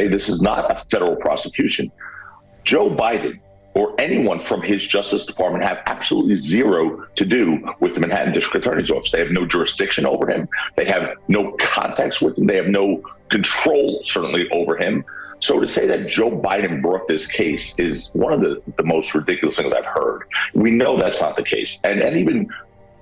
okay? This is not a federal prosecution. Joe Biden or anyone from his Justice Department have absolutely zero to do with the Manhattan District Attorney's Office. They have no jurisdiction over him. They have no context with him. They have no control, certainly, over him. So to say that Joe Biden brought this case is one of the most ridiculous things I've heard. We know that's not the case. And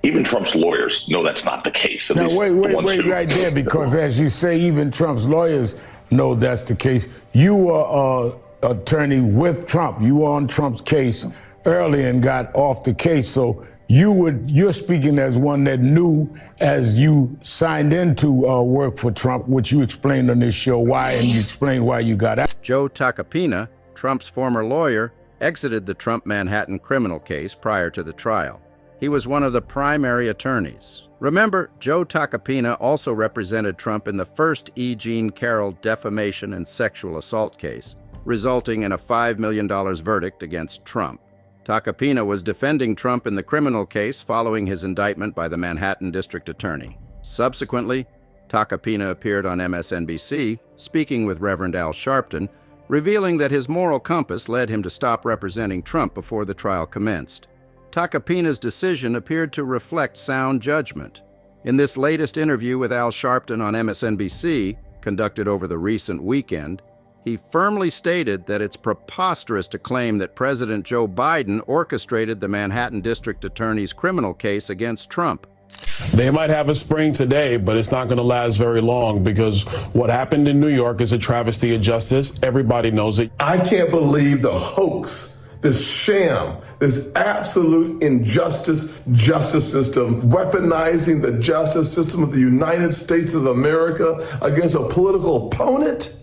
even Trump's lawyers know that's not the case. Now, wait right there, because as you say, even Trump's lawyers know that's the case. You were attorney with Trump. You were on Trump's case early and got off the case. So you're speaking as one that knew as you signed into work for Trump, which you explained on this show why, and you explained why you got out. Joe Tacopina, Trump's former lawyer, exited the Trump Manhattan criminal case prior to the trial. He was one of the primary attorneys. Remember, Joe Tacopina also represented Trump in the first E. Jean Carroll defamation and sexual assault case, resulting in a $5 million verdict against Trump. Tacopina was defending Trump in the criminal case following his indictment by the Manhattan District Attorney. Subsequently, Tacopina appeared on MSNBC, speaking with Reverend Al Sharpton, revealing that his moral compass led him to stop representing Trump before the trial commenced. Tacopina's decision appeared to reflect sound judgment. In this latest interview with Al Sharpton on MSNBC, conducted over the recent weekend, he firmly stated that it's preposterous to claim that President Joe Biden orchestrated the Manhattan District Attorney's criminal case against Trump. They might have a spring today, but it's not going to last very long, because what happened in New York is a travesty of justice. Everybody knows it. I can't believe the hoax, this sham, this absolute injustice justice system, weaponizing the justice system of the United States of America against a political opponent.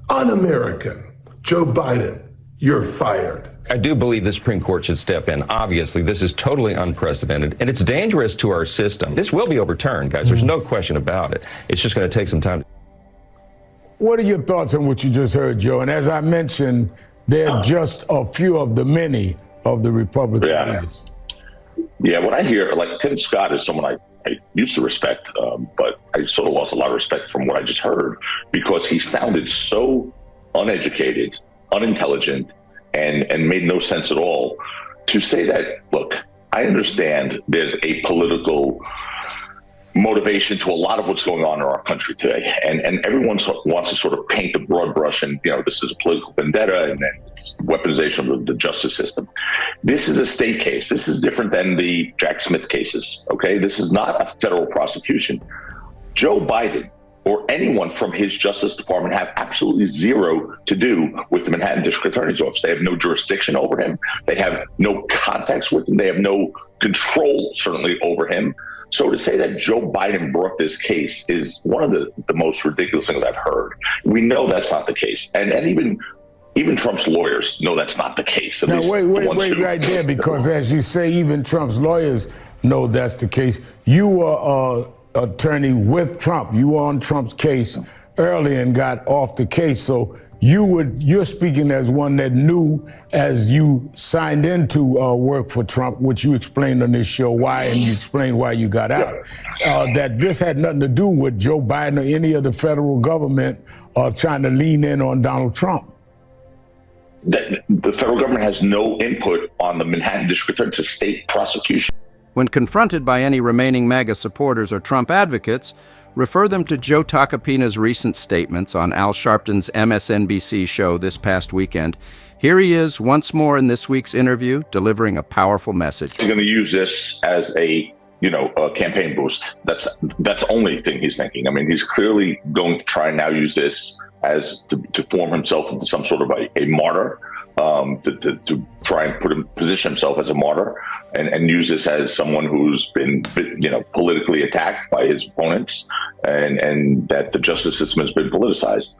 Un-American. Joe Biden, you're fired. I do believe the Supreme Court should step in. Obviously, this is totally unprecedented, and it's dangerous to our system. This will be overturned, guys. There's no question about it. It's just going to take some time. What are your thoughts on what you just heard, Joe? And as I mentioned, they're just a few of the many of the Republican leaders. Yeah, what I hear, like Tim Scott is someone I used to respect, but I sort of lost a lot of respect from what I just heard, because he sounded so uneducated, unintelligent, and made no sense at all. To say that, look, I understand there's a political motivation to a lot of what's going on in our country today, and everyone wants to sort of paint the broad brush, and this is a political vendetta and then weaponization of the justice system. This is a state case. This is different than the Jack Smith cases. Okay, this is not a federal prosecution. Joe Biden or anyone from his Justice Department have absolutely zero to do with the Manhattan District Attorney's Office. They have no jurisdiction over him. They have no context with him. They have no control, certainly, over him. So to say that Joe Biden brought this case is one of the most ridiculous things I've heard. We know that's not the case. And even Trump's lawyers know that's not the case. Now, wait right there, because as you say, even Trump's lawyers know that's the case. You were attorney with Trump. You were on Trump's case early and got off the case. So you're speaking as one that knew as you signed into work for Trump, which you explained on this show why, and you explained why you got out, that this had nothing to do with Joe Biden or any of the federal government trying to lean in on Donald Trump. The federal government has no input on the Manhattan District Attorney. It's a state prosecution. When confronted by any remaining MAGA supporters or Trump advocates, refer them to Joe Tacopina's recent statements on Al Sharpton's MSNBC show this past weekend. Here he is once more in this week's interview, delivering a powerful message. He's going to use this as a campaign boost. That's the only thing he's thinking. I mean, he's clearly going to try and now use this as to form himself into some sort of a martyr, to try and position himself as a martyr, and use this as someone who's been politically attacked by his opponents, and that the justice system has been politicized.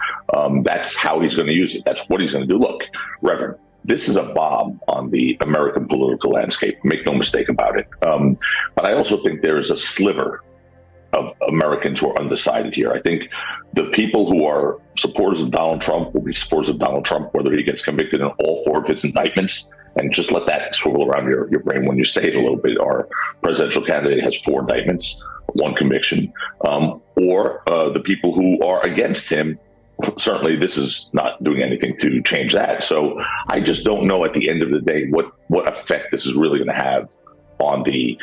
That's how he's going to use it. That's what he's going to do. Look, Reverend, this is a bomb on the American political landscape. Make no mistake about it. But I also think there is a sliver of Americans who are undecided here. I think the people who are supporters of Donald Trump will be supporters of Donald Trump, whether he gets convicted in all four of his indictments. And just let that swivel around your brain when you say it a little bit. Our presidential candidate has 4 indictments, 1 conviction. Or the people who are against him certainly this is not doing anything to change that. So I just don't know at the end of the day what effect this is really going to have on the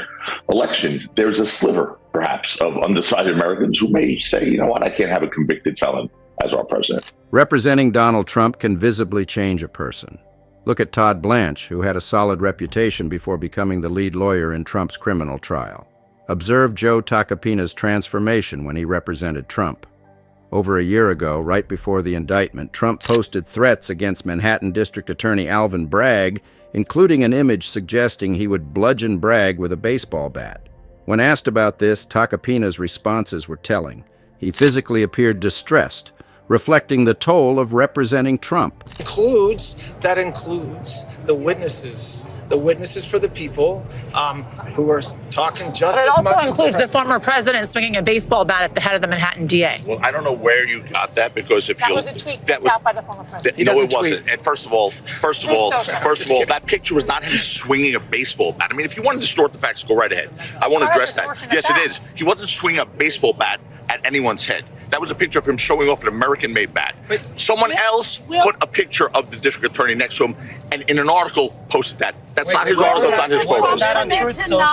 election. There's a sliver, perhaps, of undecided Americans who may say, you know what, I can't have a convicted felon as our president. Representing Donald Trump can visibly change a person. Look at Todd Blanche, who had a solid reputation before becoming the lead lawyer in Trump's criminal trial. Observe Joe Tacopina's transformation when he represented Trump. Over a year ago, right before the indictment, Trump posted threats against Manhattan District Attorney Alvin Bragg, including an image suggesting he would bludgeon Bragg with a baseball bat. When asked about this, Tacopina's responses were telling. He physically appeared distressed, reflecting the toll of representing Trump. That includes the witnesses for the people who are talking just as much. But it also includes the former president swinging a baseball bat at the head of the Manhattan DA. Well, I don't know where you got that, because if that you was a tweet sent out by the former president. No, it wasn't. And first of all, that picture was not him swinging a baseball bat. I mean, if you want to distort the facts, go right ahead. I want to address that. Yes, it is. He wasn't swinging a baseball bat at anyone's head. That was a picture of him showing off an American-made bat. But someone else put a picture of the district attorney next to him, and in an article posted that. That's not his article. It's not his photos.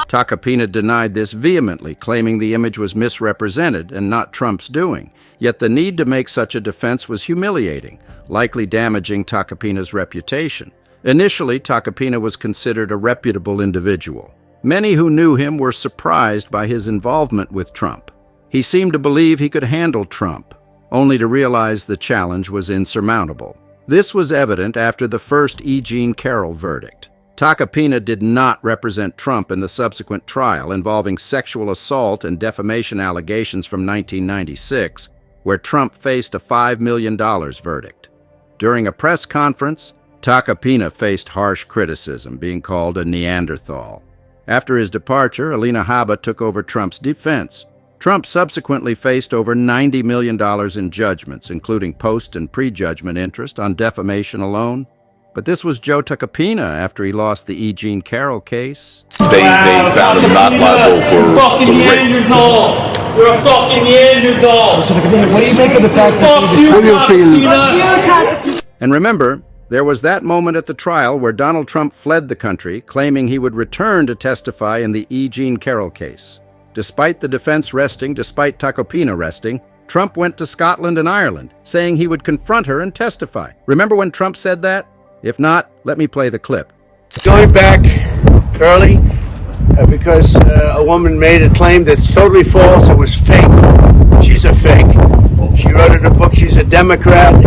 Tacopina denied this vehemently, claiming the image was misrepresented and not Trump's doing. Yet the need to make such a defense was humiliating, likely damaging Tacopina's reputation. Initially, Tacopina was considered a reputable individual. Many who knew him were surprised by his involvement with Trump. He seemed to believe he could handle Trump, only to realize the challenge was insurmountable. This was evident after the first E. Jean Carroll verdict. Tacopina did not represent Trump in the subsequent trial involving sexual assault and defamation allegations from 1996, where Trump faced a $5 million verdict. During a press conference, Tacopina faced harsh criticism, being called a Neanderthal. After his departure, Alina Habba took over Trump's defense. Trump subsequently faced over $90 million in judgments, including post- and pre-judgment interest on defamation alone. But this was Joe Tacopina after he lost the E. Jean Carroll case. They found him not liable for the rape. You're a fucking Neanderthal. What do you make of the fact that And remember, there was that moment at the trial where Donald Trump fled the country, claiming he would return to testify in the E. Jean Carroll case. Despite the defense resting, despite Tacopina resting, Trump went to Scotland and Ireland, saying he would confront her and testify. Remember when Trump said that? If not, let me play the clip. Going back early, because a woman made a claim that's totally false. It was fake. She's a fake. She wrote in a book she's a Democrat. We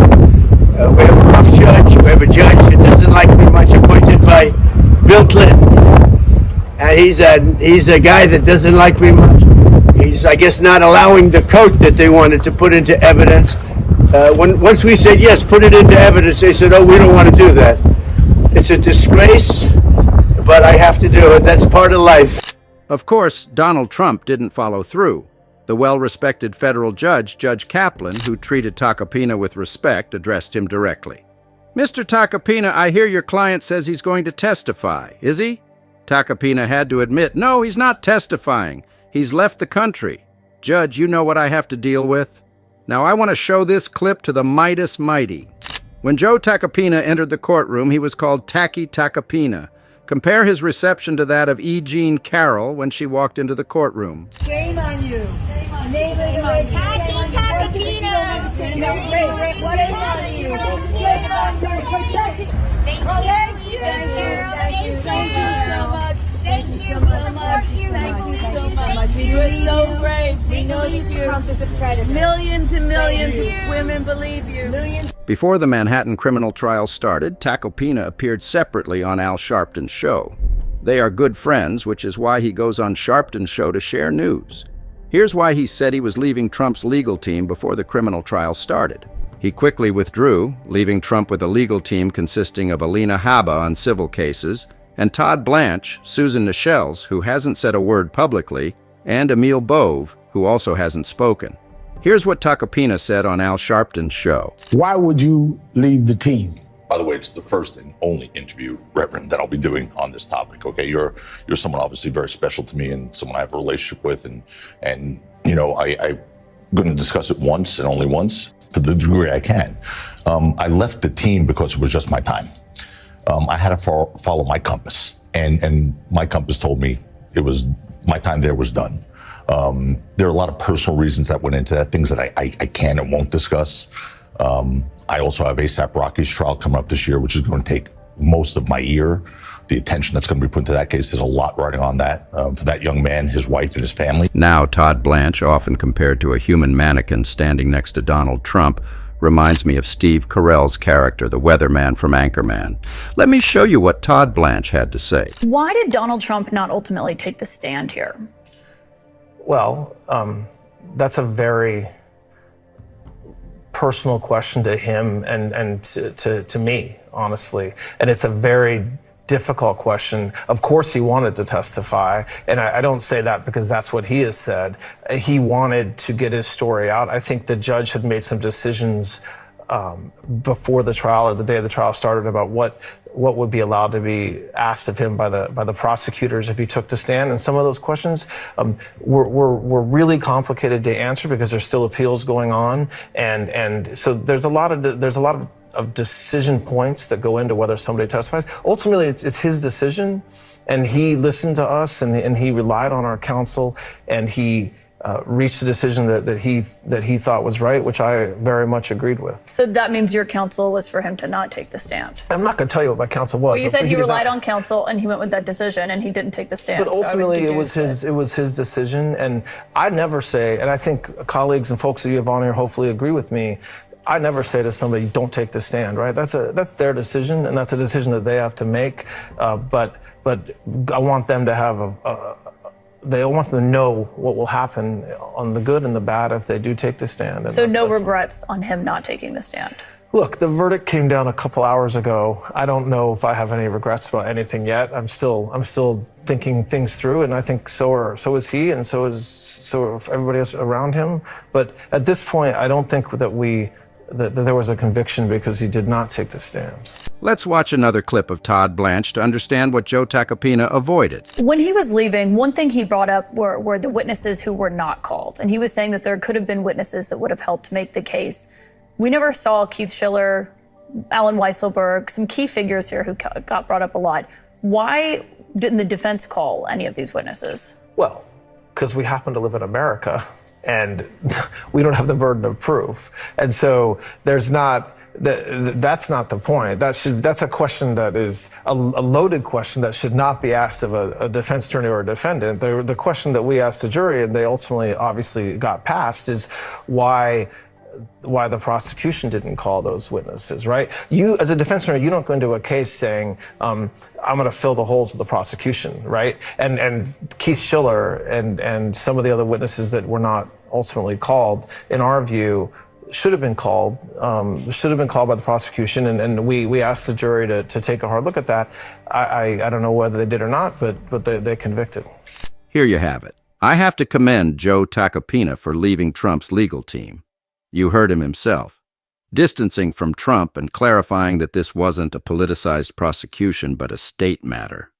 have a rough judge. We have a judge that doesn't like me much, appointed by Bill Clinton. And he's a guy that doesn't like me much. He's, I guess, not allowing the coat that they wanted to put into evidence. Once we said, yes, put it into evidence, they said, oh, we don't want to do that. It's a disgrace, but I have to do it. That's part of life. Of course, Donald Trump didn't follow through. The well-respected federal judge, Judge Kaplan, who treated Tacopina with respect, addressed him directly. Mr. Tacopina, I hear your client says he's going to testify. Is he? Tacopina had to admit, no, he's not testifying. He's left the country. Judge, you know what I have to deal with. Now I want to show this clip to the Midas Mighty. When Joe Tacopina entered the courtroom, he was called Tacky Tacopina. Compare his reception to that of E. Jean Carroll when she walked into the courtroom. Shame on you. Shame on you. Tacky Tacopina. What is on you? Shame on you. Thank you. Thank you so much. Thank you so much. Thank you so much. You are so brave. We know you. Trump is a predator. Millions and millions of women believe you. Before the Manhattan criminal trial started, Tacopina appeared separately on Al Sharpton's show. They are good friends, which is why he goes on Sharpton's show to share news. Here's why he said he was leaving Trump's legal team before the criminal trial started. He quickly withdrew, leaving Trump with a legal team consisting of Alina Habba on civil cases, and Todd Blanche, Susan Nischels, who hasn't said a word publicly, and Emil Bove, who also hasn't spoken. Here's what Tacopina said on Al Sharpton's show. Why would you leave the team? By the way, it's the first and only interview, Reverend, that I'll be doing on this topic. Okay, you're someone obviously very special to me and someone I have a relationship with, and you know I'm going to discuss it once and only once. to the degree I can. I left the team because it was just my time. I had to follow my compass, and my compass told me it was my time there was done. There are a lot of personal reasons that went into that, things that I can and won't discuss. I also have A$AP Rocky's trial coming up this year, which is going to take most of my year. The attention that's going to be put into that case, there's a lot riding on that for that young man, his wife, and his family. Now, Todd Blanche, often compared to a human mannequin standing next to Donald Trump, reminds me of Steve Carell's character, the weatherman from Anchorman. Let me show you what Todd Blanche had to say. Why did Donald Trump not ultimately take the stand here? Well, that's a very personal question to him and to me, honestly. And it's a very difficult question. Of course he wanted to testify, and I don't say that because that's what he has said. He wanted to get his story out. I think the judge had made some decisions before the trial or the day of the trial started about what would be allowed to be asked of him by the prosecutors if he took the stand. And some of those questions were really complicated to answer because there's still appeals going on, and so there's a lot of decision points that go into whether somebody testifies. Ultimately, it's his decision, and he listened to us, and he relied on our counsel, and he reached a decision that he thought was right, which I very much agreed with. So that means your counsel was for him to not take the stand. I'm not going to tell you what my counsel was. Well, you said he relied on counsel, and he went with that decision, and he didn't take the stand. But ultimately, it was his decision, and I never say, and I think colleagues and folks that you have on here hopefully agree with me. I never say to somebody, "Don't take the stand." Right? That's their decision, and that's a decision that they have to make. But I want them to have they want them to know what will happen on the good and the bad if they do take the stand. So no regrets on him not taking the stand? Look, the verdict came down a couple hours ago. I don't know if I have any regrets about anything yet. I'm still thinking things through, and I think so is he, and so are everybody else around him. But at this point, I don't think that there was a conviction because he did not take the stand. Let's watch another clip of Todd Blanche to understand what Joe Tacopina avoided. When he was leaving, one thing he brought up were the witnesses who were not called. And he was saying that there could have been witnesses that would have helped make the case. We never saw Keith Schiller, Alan Weisselberg, some key figures here who got brought up a lot. Why didn't the defense call any of these witnesses? Well, because we happen to live in America, and we don't have the burden of proof. And so that's not the point. That's a question that is a loaded question that should not be asked of a defense attorney or a defendant. The question that we asked the jury, and they ultimately obviously got passed, is why the prosecution didn't call those witnesses, right? You, as a defense attorney, you don't go into a case saying, I'm going to fill the holes of the prosecution, right? And Keith Schiller and some of the other witnesses that were not ultimately called, in our view, should have been called by the prosecution, and we asked the jury to take a hard look at that. I don't know whether they did or not, but they convicted. Here you have it. I have to commend Joe Tacopina for leaving Trump's legal team. You heard him himself, distancing from Trump and clarifying that this wasn't a politicized prosecution but a state matter.